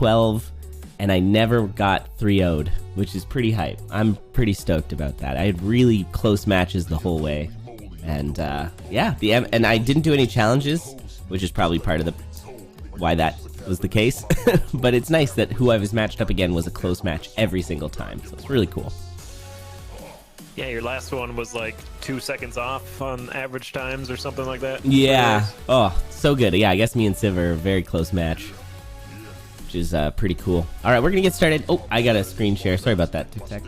XIV, and I never got 3-0'd, which is pretty hype. I'm pretty stoked about that. I had really close matches the whole way. And yeah, and I didn't do any challenges, which is probably part of the why that was the case. But it's nice that who I was matched up again was a close match every single time. So it's really cool. Yeah, your last one was like 2 seconds off on average times or something like that. Yeah. Oh, so good. Yeah, I guess me and Civ are a very close match, which is pretty cool. All right, we're going to get started. Oh, I got a screen share. Sorry about that, Tic Tac.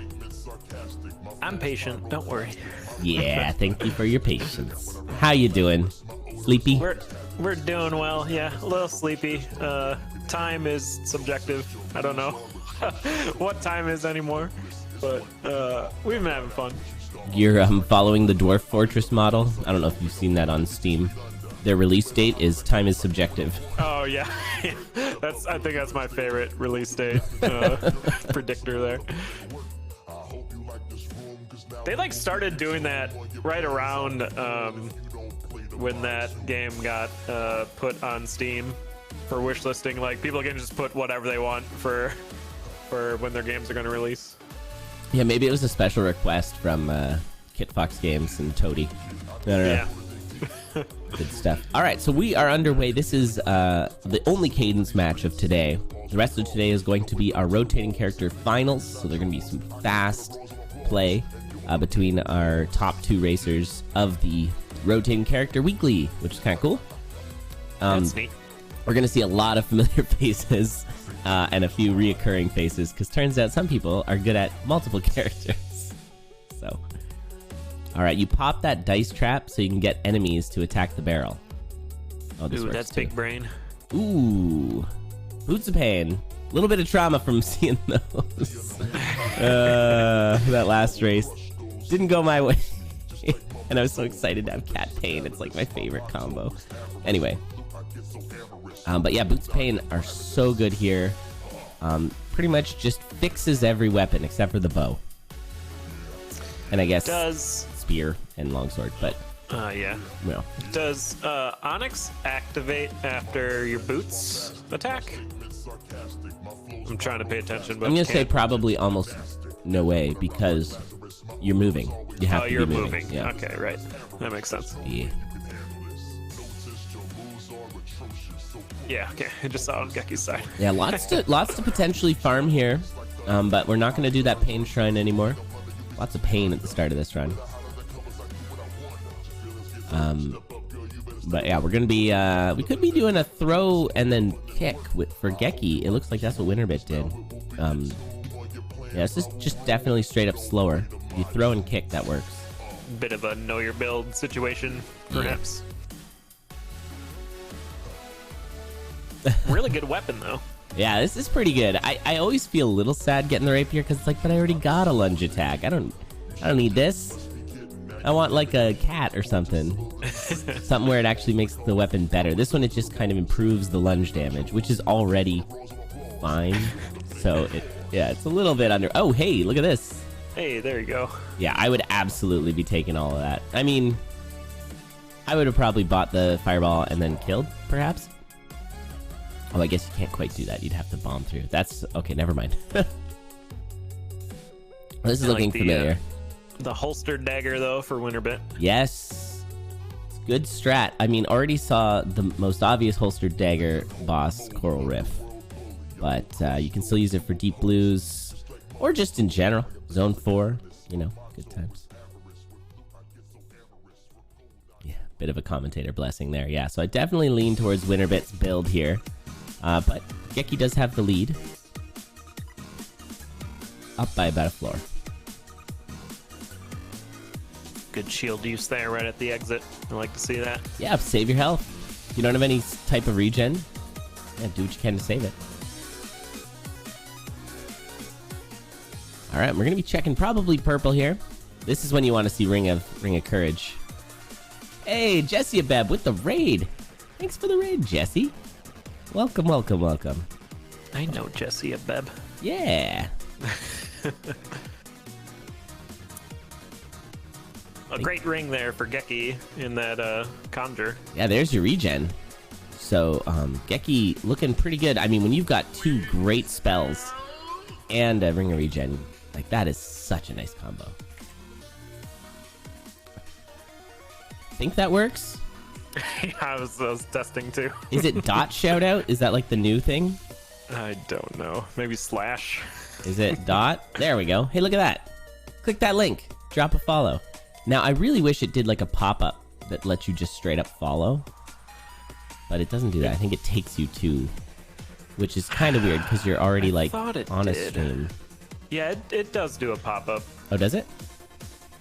I'm patient. Don't worry. Yeah, thank you for your patience. How you doing? Sleepy? We're doing well. Yeah, a little sleepy. Time is subjective. I don't know what time is anymore, but we've been having fun. You're following the Dwarf Fortress model. I don't know if you've seen that on Steam. Their release date is time is subjective. Oh yeah, I think that's my favorite release date predictor there. They like started doing that right around when that game got put on Steam for wish listing. Like people can just put whatever they want for when their games are going to release. Yeah, maybe it was a special request from Kit Fox Games and Toady. I don't know. Yeah. Good stuff. All right, so we are underway. This is the only cadence match of today. The rest of today is going to be our rotating character finals. So they're going to be some fast play between our top 2 racers of the rotating character weekly, which is kind of cool. That's neat. We're going to see a lot of familiar faces and a few reoccurring faces, because turns out some people are good at multiple characters. So, all right, you pop that dice trap so you can get enemies to attack the barrel. Oh, this works that's too. big brain. Ooh, boots of pain. A little bit of trauma from seeing those. That last race didn't go my way. And I was so excited to have Cat Pain. It's like my favorite combo. Anyway. But yeah, Boots of Pain are so good here. Pretty much just fixes every weapon except for the bow. And I guess spear and longsword, but... yeah. Well. Does Onyx activate after your boots attack? I'm trying to pay attention, but I'm going to say probably almost no way, because you're moving. You have to you're be moving. moving. Yeah. Okay, right. That makes sense. Yeah. Yeah, okay. I just saw on Geki's side. Yeah, lots to potentially farm here, but we're not going to do that pain shrine anymore. Lots of pain at the start of this run. But yeah, we're going to be, we could be doing a throw and then kick for Geki. It looks like that's what WinnerBit did. Yeah, it's just definitely straight up slower. You throw and kick, that works. Bit of a know your build situation, perhaps. Yeah. Really good weapon, though. Yeah, this is pretty good. I always feel a little sad getting the rapier, because it's like, but I already got a lunge attack. I don't need this. I want like a cat or something. Something where it actually makes the weapon better. This one, it just kind of improves the lunge damage, which is already fine. So it's a little bit under. Oh, hey, look at this. Hey, there you go. Yeah, I would absolutely be taking all of that. I mean, I would have probably bought the fireball and then killed, perhaps. Oh, I guess you can't quite do that. You'd have to bomb through. That's okay. Never mind. This is looking familiar. The holstered dagger, though, for WinnerBit. Yes. It's good strat. I mean, already saw the most obvious holstered dagger boss, Coral Riff. But you can still use it for deep blues, or just in general. Zone 4, you know, good times. Yeah, bit of a commentator blessing there. Yeah, so I definitely lean towards WinnerBit's build here. But Geki does have the lead. Up by about a floor. Good shield use there right at the exit. I like to see that. Yeah, save your health. If you don't have any type of regen, yeah, do what you can to save it. All right, we're gonna be checking probably purple here. This is when you want to see Ring of Courage. Hey, Jesse Abeb with the raid. Thanks for the raid, Jesse. Welcome, welcome, welcome. I know Jesse Abeb. Yeah. A great ring there for Geki in that conjure. Yeah, there's your regen. So, Geki looking pretty good. I mean, when you've got 2 great spells and a Ring of Regen, like, that is such a nice combo. Think that works? Yeah, I was testing too. Is it dot shoutout? Is that like the new thing? I don't know. Maybe slash. Is it dot? There we go. Hey, look at that. Click that link. Drop a follow. Now, I really wish it did like a pop-up that lets you just straight up follow. But it doesn't do that. I think it takes you to, which is kind of weird because you're already like on a stream. Yeah, it does do a pop-up. Oh, does it?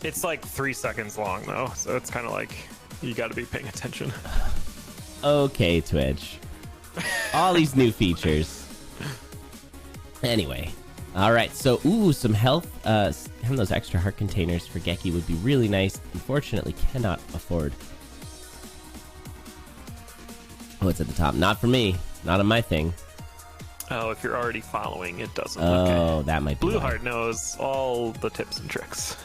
It's like 3 seconds long though, so it's kind of like you got to be paying attention. Okay, Twitch. All these new features. Anyway. All right, so some health. Having those extra heart containers for Geki would be really nice. Unfortunately, cannot afford. Oh, it's at the top. Not for me. Not on my thing. Oh, if you're already following, it doesn't. Oh, okay. That might be Blueheart knows all the tips and tricks.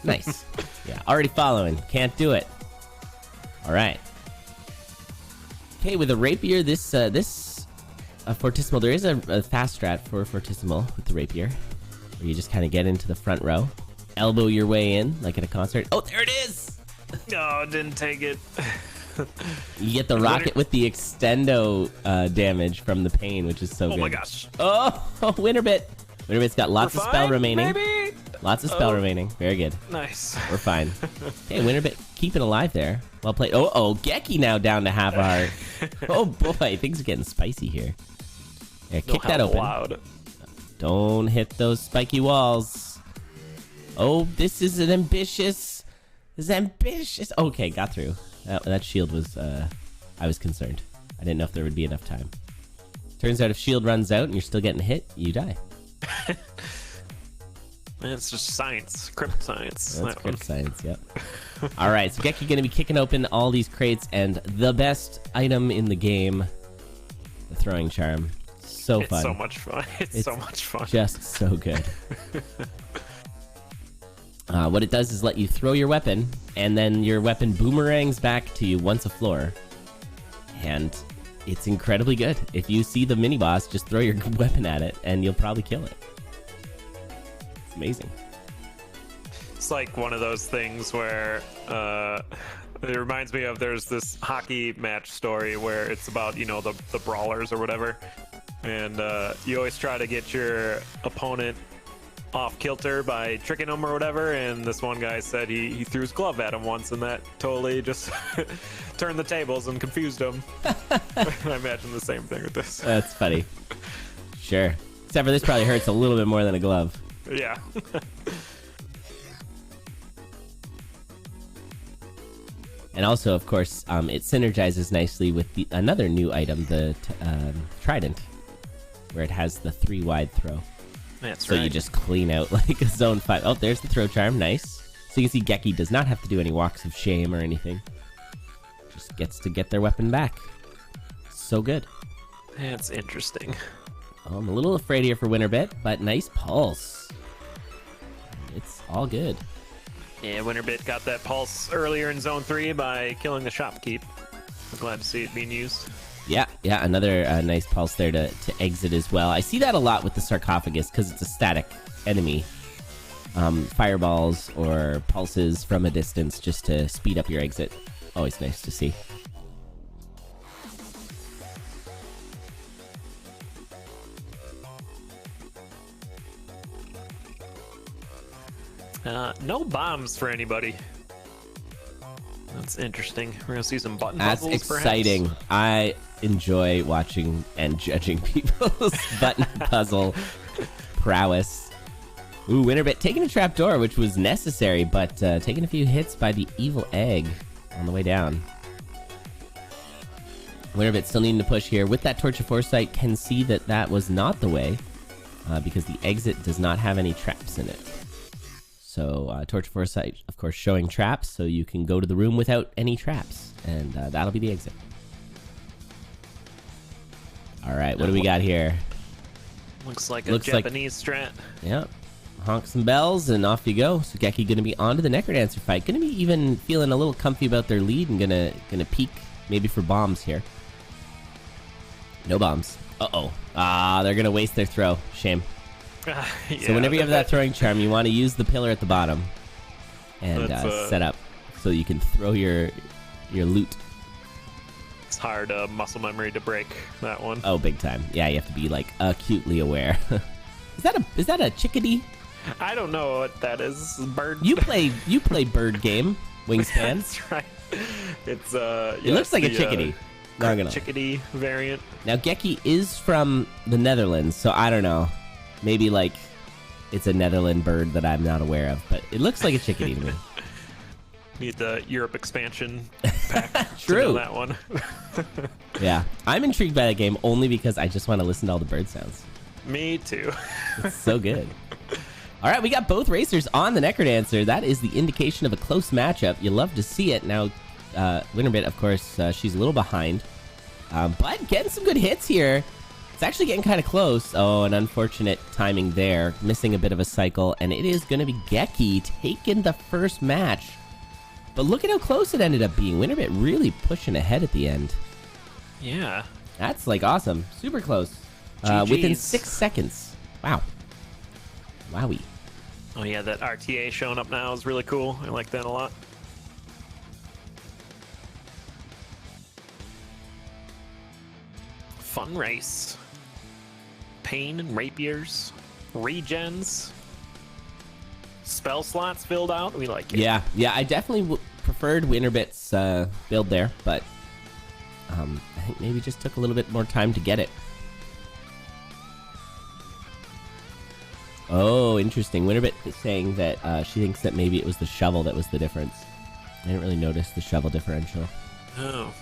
Nice. Yeah, already following. Can't do it. All right. Okay, with a rapier, this Fortissimo, there is a fast strat for Fortissimo with the rapier, where you just kind of get into the front row, elbow your way in like at a concert. Oh, there it is! No, didn't take it. You get the rocket with the extendo damage from the pain, which is so good. Oh my gosh. Oh, WinnerBit. WinnerBit's got lots of spell remaining. Maybe? Lots of spell remaining. Very good. Nice. We're fine. Hey, WinnerBit, keep it alive there. Well played. Oh, Geki now down to half a heart. Oh boy, things are getting spicy here. Yeah, kick that open. Loud. Don't hit those spiky walls. Oh, this is an ambitious. Okay, got through. That shield was, I was concerned. I didn't know if there would be enough time. Turns out if shield runs out and you're still getting hit, you die. It's just science. Crypt science. That's crypt science, yep. Alright, so Geki gonna be kicking open all these crates, and the best item in the game, the throwing charm. So fun. It's so much fun. It's so much fun. Just so good. What it does is let you throw your weapon, and then your weapon boomerangs back to you once a floor. And it's incredibly good. If you see the mini-boss, just throw your weapon at it, and you'll probably kill it. It's amazing. It's like one of those things where it reminds me of, there's this hockey match story where it's about, you know, the brawlers or whatever. And you always try to get your opponent off kilter by tricking him or whatever, and this one guy said he threw his glove at him once, and that totally just turned the tables and confused him. I imagine the same thing with this. That's funny. Sure. Except for this probably hurts a little bit more than a glove. Yeah. And also, of course, it synergizes nicely with another new item, the Trident, where it has the 3 wide throw. That's so right. you just clean out like a zone 5. Oh, there's the throw charm. Nice. So you can see Geki does not have to do any walks of shame or anything. Just gets to get their weapon back. So good. That's interesting. Oh, I'm a little afraid here for WinnerBit, but nice pulse. It's all good. Yeah, WinnerBit got that pulse earlier in Zone 3 by killing the shopkeep. I'm glad to see it being used. Yeah, another nice pulse there to exit as well. I see that a lot with the sarcophagus because it's a static enemy. Fireballs or pulses from a distance just to speed up your exit. Always nice to see. No bombs for anybody. That's interesting. We're gonna see some button That's puzzles, exciting. perhaps? I enjoy watching and judging people's button puzzle prowess. Ooh, WinnerBit taking a trapdoor, which was necessary, but taking a few hits by the evil egg on the way down. WinnerBit still needing to push here. With that Torch of Foresight, can see that that was not the way, because the exit does not have any traps in it. So, Torch of Foresight, of course, showing traps, so you can go to the room without any traps, and that'll be the exit. Alright, what do we got here? Looks like a Japanese strat. Yep. Honk some bells, and off you go. So Geki gonna be on to the Necrodancer fight. Gonna be even feeling a little comfy about their lead, and gonna peek maybe for bombs here. No bombs. Uh-oh. Ah, they're going to waste their throw. Shame. Yeah, So whenever you have that throwing charm, you want to use the pillar at the bottom and set up so you can throw your loot. It's hard muscle memory to break that one. Oh, big time. Yeah, you have to be like acutely aware. Is that a chickadee? I don't know what that is. Bird. You play bird game, Wingspan. That's right. It's it looks like a chickadee. Not gonna chickadee variant. Now Geki is from the Netherlands, so I don't know. Maybe like it's a Netherland bird that I'm not aware of, but it looks like a chickadee to me. Need the Europe expansion pack. True. To know that one. Yeah, I'm intrigued by that game only because I just want to listen to all the bird sounds. Me too. It's so good. All right, we got both racers on the Necrodancer. That is the indication of a close matchup. You love to see it. Now, WinnerBit, of course, she's a little behind, but getting some good hits here. It's actually getting kind of close. Oh, an unfortunate timing there. Missing a bit of a cycle, and it is going to be Geki taking the first match. But look at how close it ended up being. WinnerBit really pushing ahead at the end. Yeah. That's like awesome. Super close. Within 6 seconds. Wow. Wowie. Oh yeah, that RTA showing up now is really cool. I like that a lot. Fun race. Pain and rapiers. Regens. Spell slots filled out. We like it. Yeah, I definitely preferred WinnerBit's build there, but I think maybe just took a little bit more time to get it. Oh, interesting. WinnerBit is saying that she thinks that maybe it was the shovel that was the difference. I didn't really notice the shovel differential. Oh.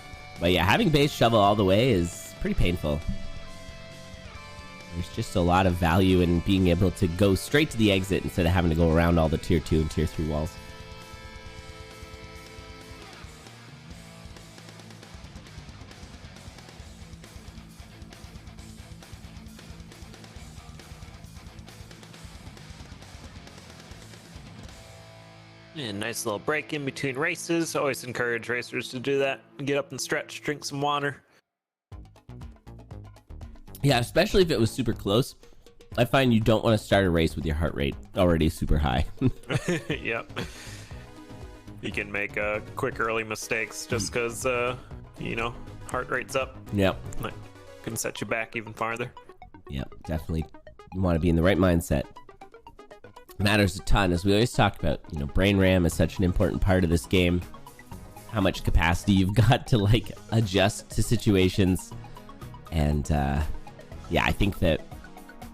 But yeah, having base shovel all the way is pretty painful. There's just a lot of value in being able to go straight to the exit instead of having to go around all the tier 2 and tier 3 walls. And nice little break in between races. Always encourage racers to do that. Get up and stretch, drink some water. Yeah, especially if it was super close. I find you don't want to start a race with your heart rate already super high. Yep. You can make quick early mistakes just because, you know, heart rate's up. Yep. That can set you back even farther. Yep, definitely. You want to be in the right mindset. Matters a ton, as we always talk about. You know, brain RAM is such an important part of this game. How much capacity you've got to like adjust to situations, and yeah, I think that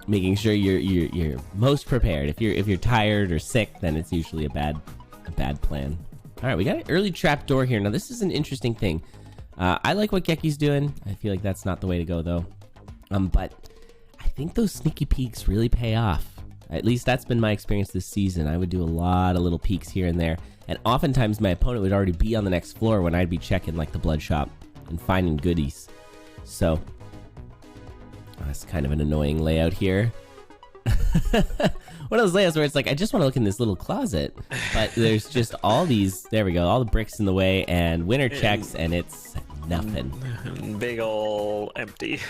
making sure you're most prepared. If you're tired or sick, then it's usually a bad plan. All right, we got an early trapdoor here. Now this is an interesting thing. I like what Geki's doing. I feel like that's not the way to go though. But I think those sneaky peeks really pay off. At least that's been my experience this season. I would do a lot of little peeks here and there, and oftentimes my opponent would already be on the next floor when I'd be checking like the blood shop and finding goodies. So that's kind of an annoying layout here. One of those layouts where it's like, I just want to look in this little closet, but there's just all these, there we go, all the bricks in the way, and Winner checks, and it's nothing. Big ol' empty.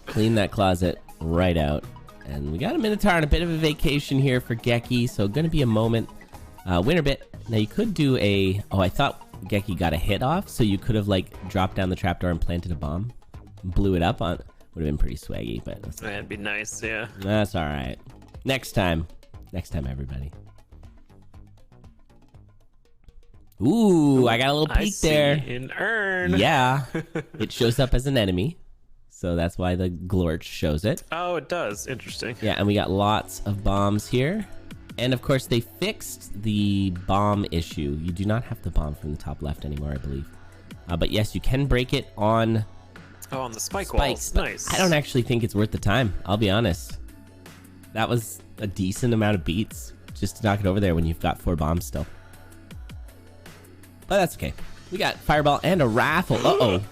Clean that closet right out. And we got a Minotaur on a bit of a vacation here for Geki, so gonna be a moment. WinnerBit, now you could do a, oh, I thought Geki got a hit off, so you could have like dropped down the trapdoor and planted a bomb. Blew it up on, would have been pretty swaggy, but That'd be nice, yeah. That's all right. Next time, everybody. Ooh, I got a little peek there. An urn. Yeah, it shows up as an enemy. So that's why the Glorch shows it. Oh, it does. Interesting. Yeah, and we got lots of bombs here. And of course, they fixed the bomb issue. You do not have the bomb from the top left anymore, I believe. But yes, you can break it on... Oh, on the spikes. Walls. Nice. I don't actually think it's worth the time. I'll be honest. That was a decent amount of beats just to knock it over there when you've got 4 bombs still. But that's okay. We got Fireball and a Raffle. Uh-oh.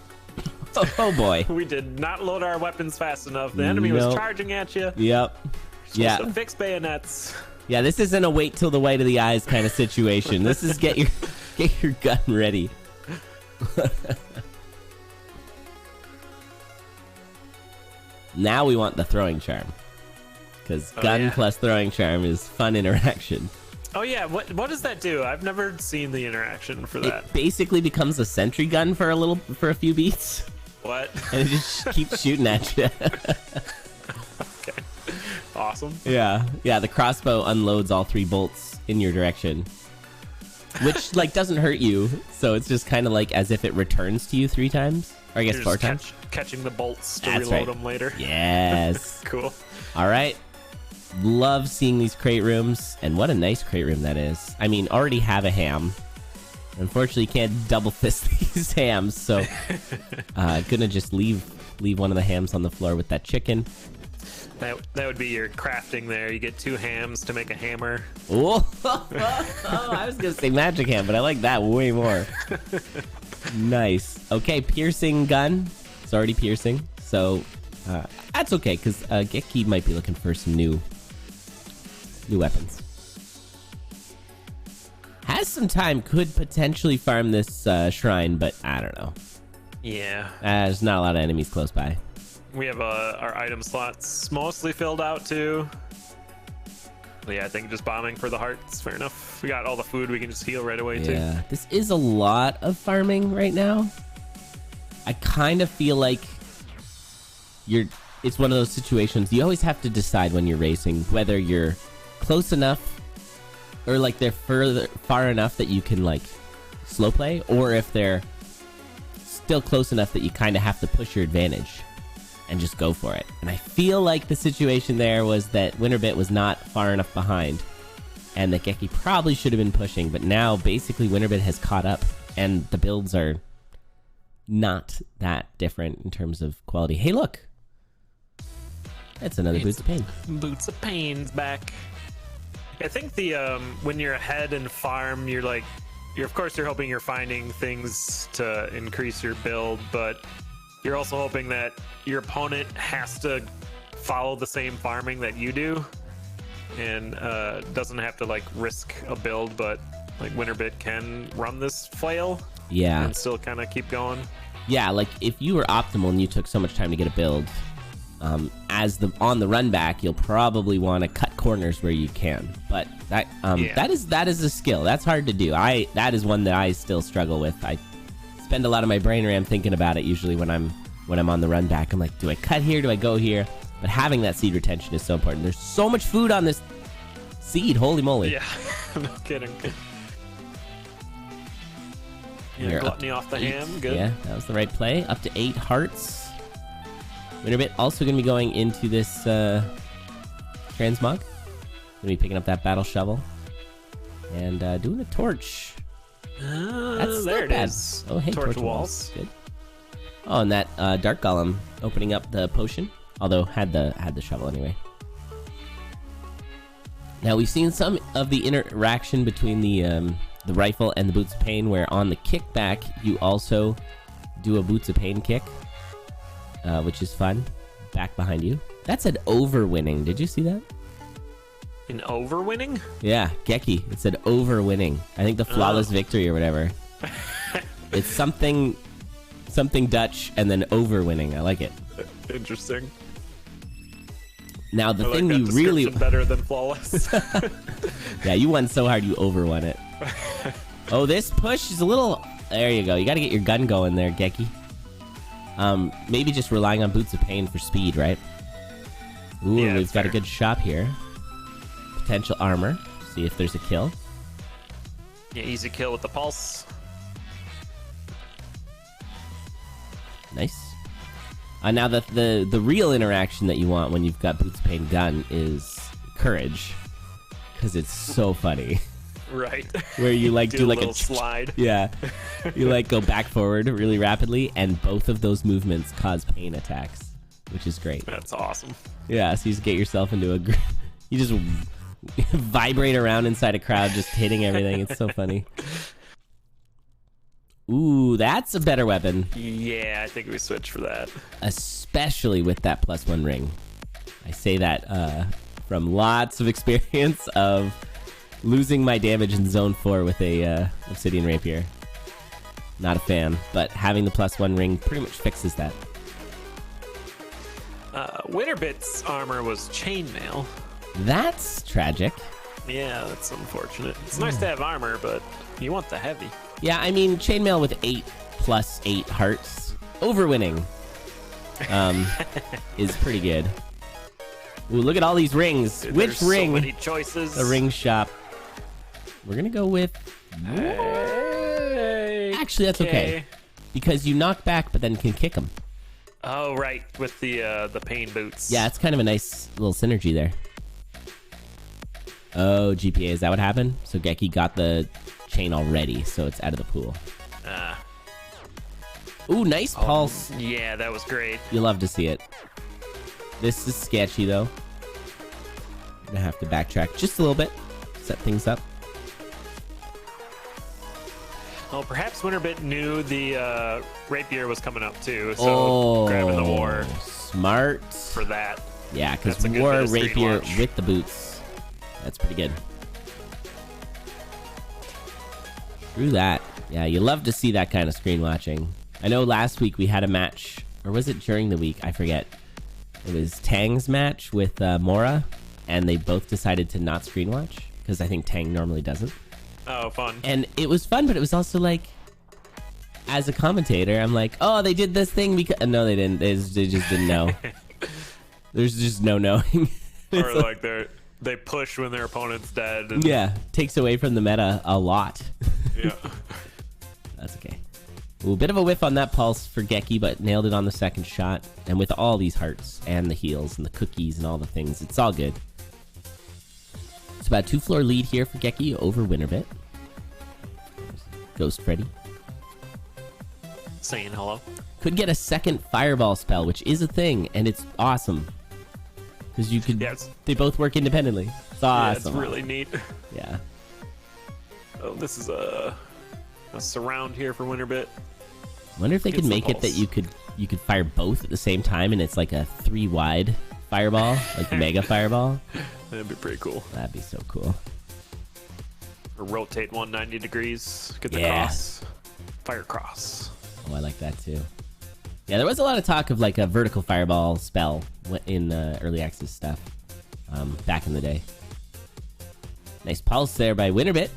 Oh boy. We did not load our weapons fast enough. The enemy was charging at you. Yep. Yeah. To fix bayonets. Yeah, this isn't a wait till the white of the eyes kind of situation. This is get your gun ready. Now we want the throwing charm. Because gun plus throwing charm is fun interaction. Oh yeah, what does that do? I've never seen the interaction for that. It basically becomes a sentry gun for a few beats. What? And it just keeps shooting at you. Okay. Awesome. Yeah. Yeah, the crossbow unloads all 3 bolts in your direction. Which, like, doesn't hurt you. So it's just kind of like as if it returns to you 3 times. Or I guess You're 4 just times. Catching the bolts to That's reload right. them later. Yes. Cool. All right. Love seeing these crate rooms. And what a nice crate room that is. I mean, already have a ham. Unfortunately, can't double fist these hams. So, gonna just leave one of the hams on the floor with that chicken. That would be your crafting there. You get 2 hams to make a hammer. Oh, I was gonna say magic ham, but I like that way more. Nice. Okay, piercing gun. It's already piercing, so that's okay because Geki might be looking for some new weapons. Has some time, could potentially farm this shrine, but I don't know. Yeah. There's not a lot of enemies close by. We have our item slots mostly filled out too. But yeah, I think just bombing for the hearts, fair enough. We got all the food, we can just heal right away too. Yeah, this is a lot of farming right now. I kind of feel like it's one of those situations you always have to decide when you're racing whether you're close enough or like they're far enough that you can like slow play, or if they're still close enough that you kind of have to push your advantage and just go for it. And I feel like the situation there was that WinnerBit was not far enough behind and that Geki probably should have been pushing, but now basically WinnerBit has caught up and the builds are not that different in terms of quality. Hey, look! That's another Boots of Pain. Boots of Pain's back. I think the when you're ahead in farm, you're of course you're hoping you're finding things to increase your build, but you're also hoping that your opponent has to follow the same farming that you do and doesn't have to like risk a build, but like WinnerBit can run this flail and still kind of keep going. Yeah, like if you were optimal and you took so much time to get a build, on the run back, you'll probably want to cut corners where you can. But that is a skill. That's hard to do. That is one that I still struggle with. I spend a lot of my brain RAM thinking about it usually when I'm on the run back. I'm like, do I cut here? Do I go here? But having that seed retention is so important. There's so much food on this seed. Holy moly. Yeah, no kidding. Yeah, gluttony off the ham. Good. Yeah, that was the right play. Up to 8 hearts. WinnerBit also going to be going into this transmog. Going to be picking up that battle shovel. And doing a torch. That's there not it bad. is. Oh, hey, torch torch walls. Good. Oh, and that Dark Golem opening up the potion. Although had the shovel anyway. Now we've seen some of the interaction between the rifle and the Boots of Pain, where on the kickback you also do a Boots of Pain kick, which is fun. Back behind you. That said overwinning. Did you see that? An overwinning? Yeah, Geki. It said overwinning. I think the flawless victory or whatever. It's something Dutch and then overwinning. I like it. Interesting. Now the I thing like you that really better than flawless. Yeah, you won so hard you overwon it. Oh, this push is a little. There you go. You got to get your gun going there, Geki. Maybe just relying on Boots of Pain for speed, right? Ooh, yeah, we've got fair. a good shop here. Potential armor. See if there's a kill. Yeah, easy kill with the pulse. Nice. Now the real interaction that you want when you've got Boots of Pain gun is courage, because it's so funny. Right. Where you like do like a little slide. Yeah. You like go back forward really rapidly, and both of those movements cause pain attacks, which is great. That's awesome. Yeah, so you just get yourself into you just vibrate around inside a crowd, just hitting everything. It's so funny. Ooh, that's a better weapon. Yeah, I think we switch for that. Especially with that +1 ring. I say that from lots of experience of losing my damage in Zone 4 with a Obsidian Rapier. Not a fan, but having the +1 ring pretty much fixes that. WinnerBit's armor was chainmail. That's tragic. Yeah, that's unfortunate. It's nice to have armor, but you want the heavy. Yeah, I mean, chainmail with 8 plus 8 hearts overwinning is pretty good. Ooh, look at all these rings. Dude, Which ring? So many choices. The ring shop. We're gonna go with. Hey, Actually, that's okay because you knock back, but then can kick them. Oh, right, with the pain boots. Yeah, it's kind of a nice little synergy there. Oh, GPA, is that what happened? So Geki got the chain already, so it's out of the pool. Ooh, nice pulse. Yeah, that was great. You love to see it. This is sketchy, though. I'm gonna have to backtrack just a little bit, set things up. Well, perhaps WinnerBit knew the rapier was coming up too, so grabbing the war. Smart. For that. Yeah, because war, rapier with the boots. That's pretty good. Through that. Yeah, you love to see that kind of screen watching. I know last week we had a match, or was it during the week? I forget. It was Tang's match with Mora, and they both decided to not screen watch, because I think Tang normally doesn't. Oh, fun. And it was fun, but it was also like, as a commentator, I'm like, oh, they did this thing because... No, they didn't. They just didn't know. There's just no knowing. Or like they push when their opponent's dead. And... Yeah, takes away from the meta a lot. Yeah. That's okay. Ooh, bit of a whiff on that pulse for Geki, but nailed it on the second shot. And with all these hearts and the heals and the cookies and all the things, it's all good. It's about a 2-floor lead here for Geki over WinnerBit. Ghost Freddy. Saying hello. Could get a second fireball spell, which is a thing, and it's awesome. Because you could... Yeah, they both work independently. It's awesome. Yeah, it's really neat. Yeah. Oh, this is a surround here for WinnerBit. Wonder if they could make it that you could fire both at the same time, and it's like a 3-wide fireball, like mega fireball. That'd be pretty cool. That'd be so cool. Or rotate 190 degrees. Get the cross. Fire cross. Oh, I like that too. Yeah, there was a lot of talk of like a vertical fireball spell in early access stuff back in the day. Nice pulse there by WinnerBit.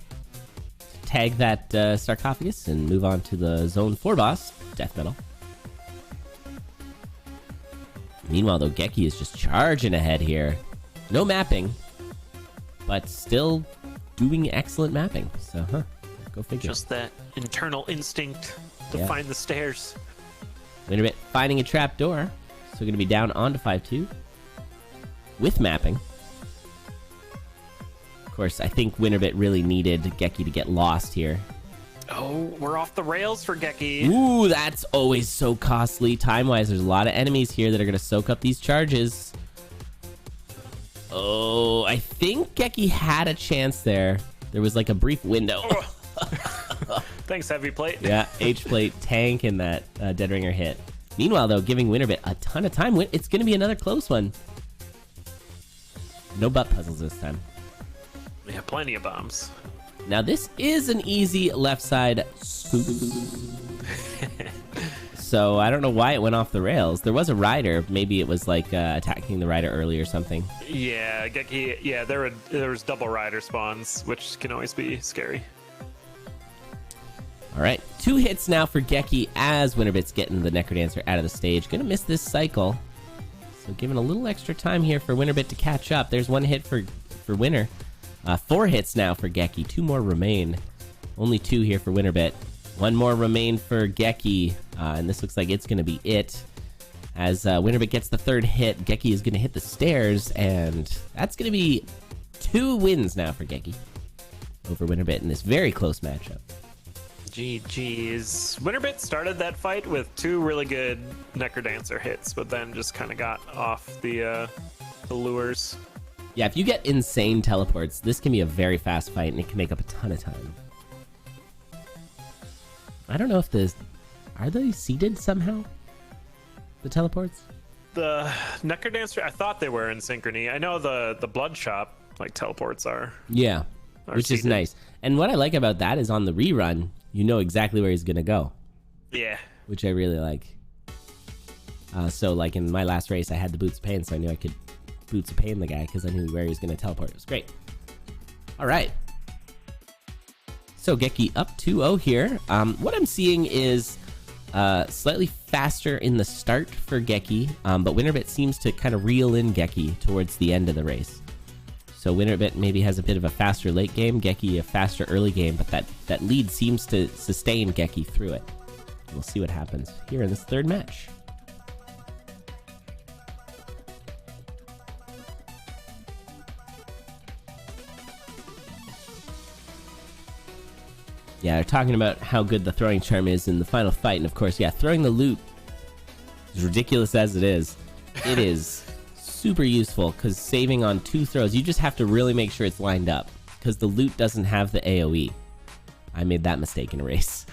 Tag that sarcophagus and move on to the Zone 4 boss, Death Metal. Meanwhile, though, Geki is just charging ahead here. No mapping, but still doing excellent mapping. So, go figure. Just that internal instinct to find the stairs. WinnerBit finding a trap door. So going to be down onto 5-2 with mapping. Of course, I think WinnerBit really needed Geki to get lost here. Oh, we're off the rails for Geki. Ooh, that's always so costly. Time-wise, there's a lot of enemies here that are going to soak up these charges. Oh, I think Geki had a chance there. There was like a brief window. Thanks, Heavy Plate. Yeah, H-Plate tanking that Dead Ringer hit. Meanwhile, though, giving WinnerBit a ton of time. It's going to be another close one. No butt puzzles this time. Yeah, plenty of bombs. Now, this is an easy left side scoop. So, I don't know why it went off the rails. There was a rider. Maybe it was like attacking the rider early or something. Yeah, Geki, yeah, there was double rider spawns, which can always be scary. All right, 2 hits now for Geki as WinnerBit's getting the Necrodancer out of the stage. Gonna miss this cycle. So giving a little extra time here for WinnerBit to catch up. There's 1 hit for Winner. 4 hits now for Geki. 2 more remain. Only 2 here for WinnerBit. 1 more remain for Geki. And this looks like it's gonna be it. As WinnerBit gets the 3rd hit, Geki is gonna hit the stairs. And that's gonna be 2 wins now for Geki over WinnerBit in this very close matchup. GG's. WinnerBit started that fight with 2 really good Necrodancer hits, but then just kind of got off the lures. Yeah, if you get insane teleports, this can be a very fast fight, and it can make up a ton of time. I don't know if are they seeded somehow? The teleports? The Necrodancer, I thought they were in synchrony. I know the Blood Shop, like, teleports are. Yeah, which is nice. And what I like about that is on the rerun, you know exactly where he's going to go. Yeah. Which I really like. So like in my last race, I had the Boots of Pain, so I knew I could Boots of Pain the guy because I knew where he was going to teleport. It was great. All right. So Geki up 2-0 here. What I'm seeing is slightly faster in the start for Geki, but WinnerBit seems to kind of reel in Geki towards the end of the race. So WinnerBit maybe has a bit of a faster late game, Geki a faster early game, but that lead seems to sustain Geki through it. We'll see what happens here in this third match. Yeah, they're talking about how good the throwing charm is in the final fight, and of course, yeah, throwing the loot, as ridiculous as it is super useful, because saving on 2 throws, you just have to really make sure it's lined up, because the loot doesn't have the AoE. I made that mistake in a race,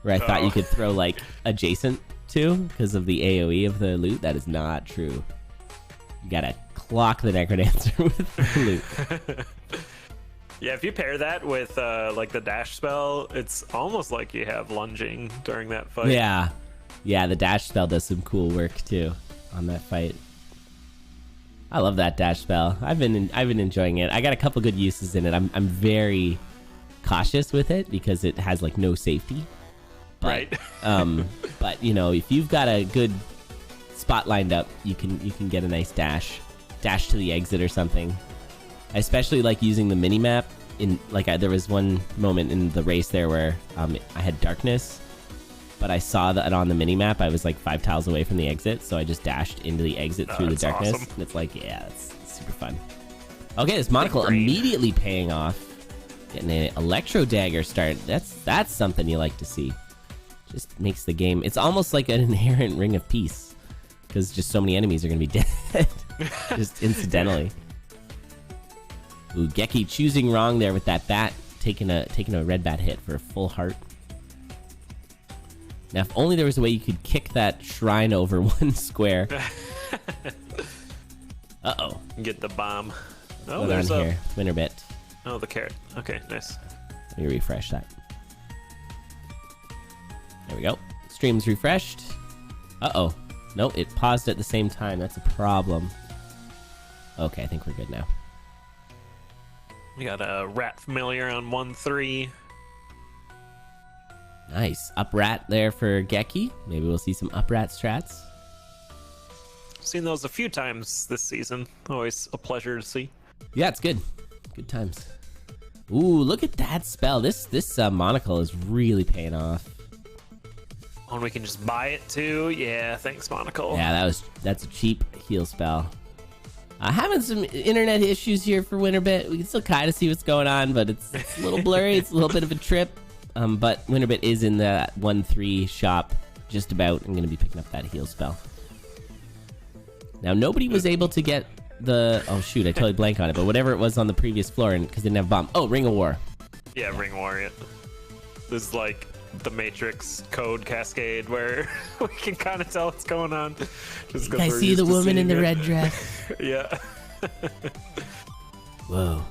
where I thought you could throw, like, adjacent to, because of the AoE of the loot. That is not true. You gotta clock the Necrodancer with the loot. Yeah, if you pair that with like the dash spell, it's almost like you have lunging during that fight. Yeah, the dash spell does some cool work too on that fight. I love that dash spell. I've been enjoying it. I got a couple good uses in it. I'm very cautious with it because it has like no safety. But, right. But you know, if you've got a good spot lined up, you can get a nice dash to the exit or something. I especially like using the mini map in like there was one moment in the race there where I had darkness, but I saw that on the mini map I was like 5 tiles away from the exit, so I just dashed into the exit through the darkness. Awesome. And it's like, yeah, that's super fun. Okay, this monocle immediately paying off, getting an electro dagger start. That's something you like to see. Just makes the game. It's almost like an inherent ring of peace because just so many enemies are gonna be dead, just incidentally. Ooh, Geki choosing wrong there with that bat, taking a red bat hit for a full heart. Now, if only there was a way you could kick that shrine over one square. Uh-oh. Get the bomb. Oh, Hold there's on a... here. WinnerBit. Oh, the carrot. Okay, nice. Let me refresh that. There we go. Stream's refreshed. Uh-oh. No, it paused at the same time. That's a problem. Okay, I think we're good now. We got a rat familiar on 1-3. Nice. Up rat there for Geki. Maybe we'll see some up rat strats. Seen those a few times this season. Always a pleasure to see. Yeah, it's good. Good times. Ooh, look at that spell. This monocle is really paying off. Oh, and we can just buy it too. Yeah, thanks, Monocle. Yeah, that's a cheap heal spell. Having some internet issues here for WinnerBit. We can still kind of see what's going on, but it's a little blurry. It's a little bit of a trip. But WinnerBit is in that 1-3 shop just about. I'm going to be picking up that heal spell. Now, nobody was able to get the... Oh, shoot. I totally blanked on it. But whatever it was on the previous floor, because they didn't have bomb. Oh, Ring of War. Yeah, Ring of War. Yeah. This is like the Matrix code cascade where we can kind of tell what's going on. Just I see the woman in the red dress. Yeah. Whoa.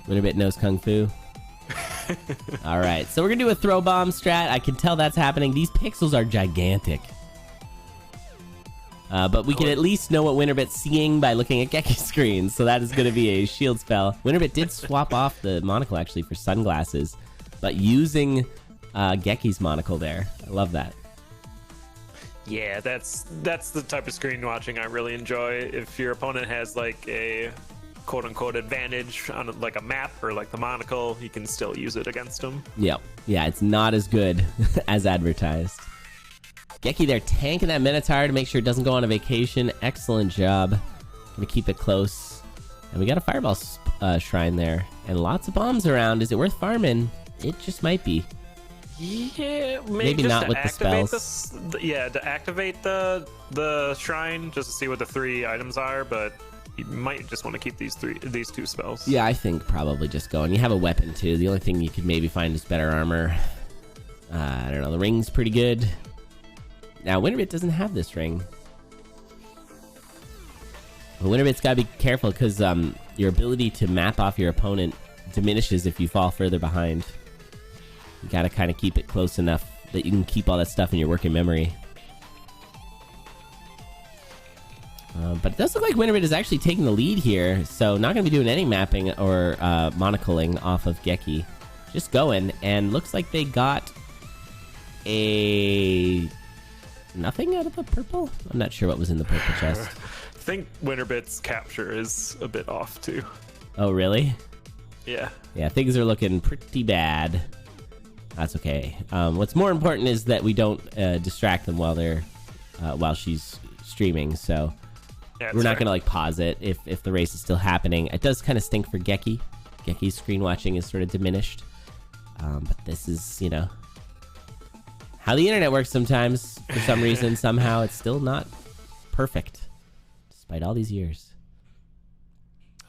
WinnerBit knows Kung Fu. All right, so we're gonna do a throw bomb strat. I can tell that's happening. These pixels are gigantic. But we can at least know what WinnerBit's seeing by looking at Geki's screen. So that is going to be a shield spell. WinnerBit did swap off the monocle actually for sunglasses, but using Geki's monocle there. I love that. Yeah, that's the type of screen watching I really enjoy. If your opponent has like a quote-unquote advantage on like a map or like the monocle, you can still use it against them. Yep. Yeah, it's not as good as advertised. Geki there tanking that Minotaur to make sure it doesn't go on a vacation. Excellent job. Gonna keep it close. And we got a fireball shrine there. And lots of bombs around. Is it worth farming? It just might be. Yeah, maybe not with the spells. To activate the shrine, just to see what the 3 items are, but you might just want to keep these 2 spells. Yeah, I think probably just go. And you have a weapon too. The only thing you could maybe find is better armor. I don't know. The ring's pretty good. Now, WinnerBit doesn't have this ring. But WinnerBit's got to be careful because your ability to map off your opponent diminishes if you fall further behind. You got to kind of keep it close enough that you can keep all that stuff in your working memory. But it does look like WinnerBit is actually taking the lead here, so not going to be doing any mapping or monocling off of Geki. Just going, and looks like they got a... nothing out of the purple? I'm not sure what was in the purple chest. I think WinnerBit's capture is a bit off too. Oh, really? Yeah. Yeah, things are looking pretty bad. That's okay. What's more important is that we don't distract them while she's streaming, so... Yeah, we're not going to like pause it if the race is still happening. It does kind of stink for Geki. Geki's screen watching is sort of diminished. But this is, you know, how the internet works sometimes. For some reason, somehow, it's still not perfect, despite all these years.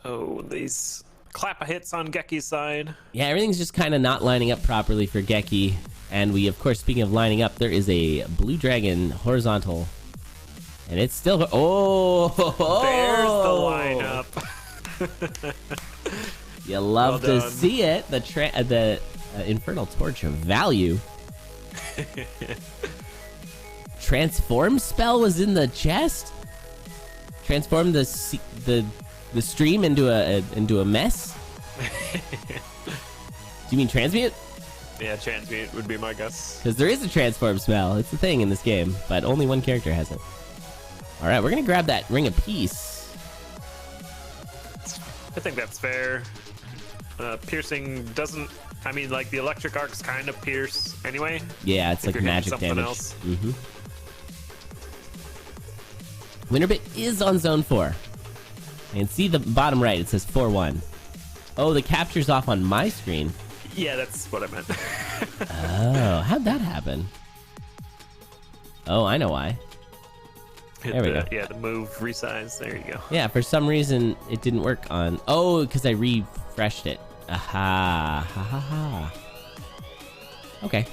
Oh, these clap hits on Geki's side. Yeah, everything's just kind of not lining up properly for Geki. And we, of course, speaking of lining up, there is a blue dragon horizontal. And it's still... oh! There's the lineup. You love to see it. The Infernal Torch of value. Transform spell was in the chest? Transform the stream into a mess? Do you mean transmute? Yeah, transmute would be my guess. Because there is a transform spell. It's a thing in this game, but only one character has it. All right, we're gonna grab that Ring of Peace. I think that's fair. Piercing doesn't... I mean, like, the electric arcs kind of pierce anyway. Yeah, it's like magic damage. Else. WinnerBit is on zone 4. And see the bottom right, it says 4-1. Oh, the capture's off on my screen. Yeah, that's what I meant. Oh, how'd that happen? Oh, I know why. There we go. Yeah, the move resize. There you go. Yeah, for some reason it didn't work on... oh, because I refreshed it. Aha. Ha ha ha. Okay.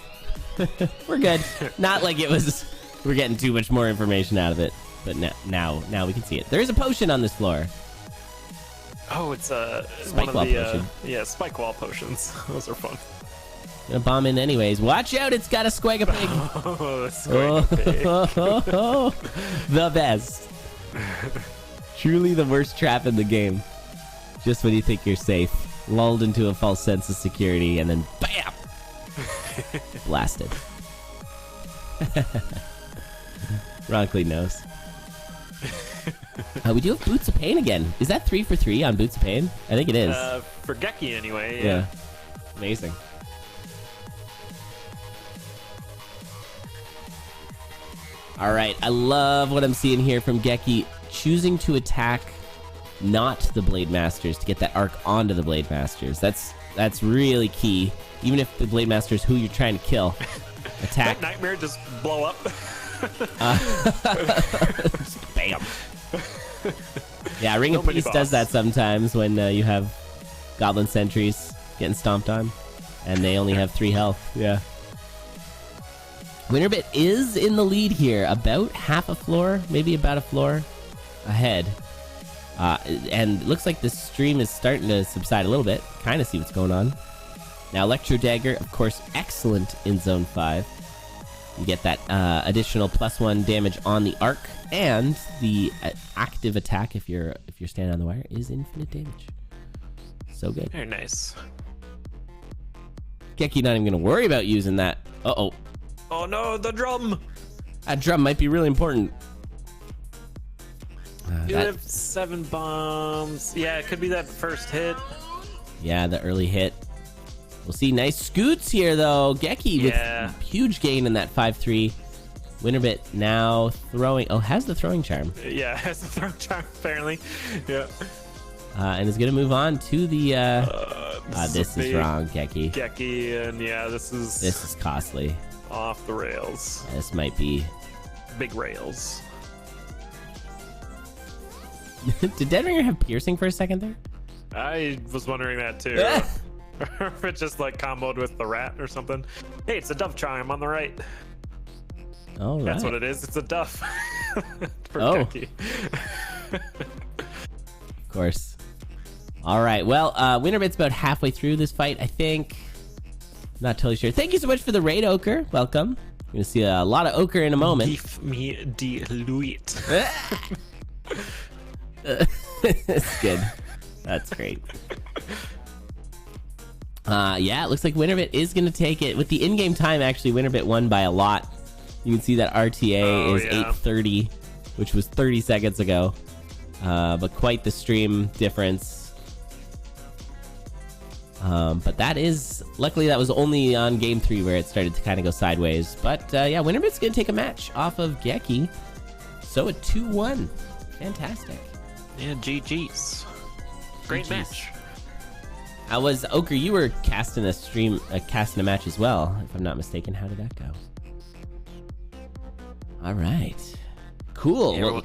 We're good. Not like it was... we're getting too much more information out of it. But now we can see it. There is a potion on this floor. Oh, it's Spike wall potion. Yeah, spike wall potions. Those are fun. Gonna bomb in anyways. Watch out, it's got a Squagga Pig. Oh, Squagga Pig. The best. Truly the worst trap in the game. Just when you think you're safe. Lulled into a false sense of security, and then BAM! Blasted. Ronckley knows. We do have Boots of Pain again. Is that 3 for 3 on Boots of Pain? I think it is. For Geki anyway, yeah. Amazing. All right, I love what I'm seeing here from Geki, choosing to attack not the Blade Masters to get that arc onto the Blade Masters. That's really key. Even if the Blade Masters who you're trying to kill attack. That nightmare just blow up. Bam. Yeah, Ring of Peace does that sometimes when you have Goblin Sentries getting stomped on, and they only have 3 health. Yeah. WinnerBit is in the lead here, about half a floor, maybe about a floor ahead. And it looks like the stream is starting to subside a little bit. Kind of see what's going on. Now, Electro Dagger, of course, excellent in Zone 5. You get that additional +1 damage on the arc, and the active attack, if you're standing on the wire, is infinite damage. So good. Very nice. Geki not even going to worry about using that. Uh-oh. Oh no, the drum! That drum might be really important. You have 7 bombs. Yeah, it could be that first hit. Yeah, the early hit. We'll see nice scoots here, though. Geki with huge gain in that 5-3. WinnerBit now throwing... oh, has the throwing charm. Yeah, has the throwing charm, apparently. Yeah. And is going to move on to the... this is wrong, Geki. Geki, and yeah, this is costly. Off the rails. This might be... big rails. Did Deadringer have piercing for a second there? I was wondering that too. If it just like comboed with the rat or something. Hey, it's a dove charm on the right. All right. That's what it is. It's a duff. For Geki. Of course. All right. Well, WinnerBit's about halfway through this fight, I think. Not totally sure. Thank you so much for the raid, Ochre. Welcome. We're going to see a lot of Ochre in a moment. Give me the loot. It's good. That's great. Yeah, it looks like WinnerBit is going to take it. With the in-game time, actually, WinnerBit won by a lot. You can see that RTA is 8:30, which was 30 seconds ago. But quite the stream difference. But that is... Luckily, that was only on Game 3 where it started to kind of go sideways. But, yeah, WinnerBit's going to take a match off of Geki. So, a 2-1. Fantastic. Yeah, GG's. Great match. I was Oker. You were casting a match as well, if I'm not mistaken. How did that go? All right, cool. Well,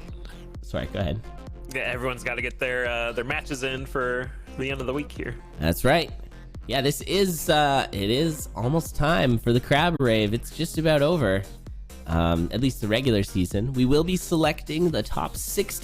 sorry, go ahead. Yeah, everyone's got to get their matches in for the end of the week here. That's right. Yeah, this is it is almost time for the Crab Rave. It's just about over. At least the regular season. We will be selecting the top 16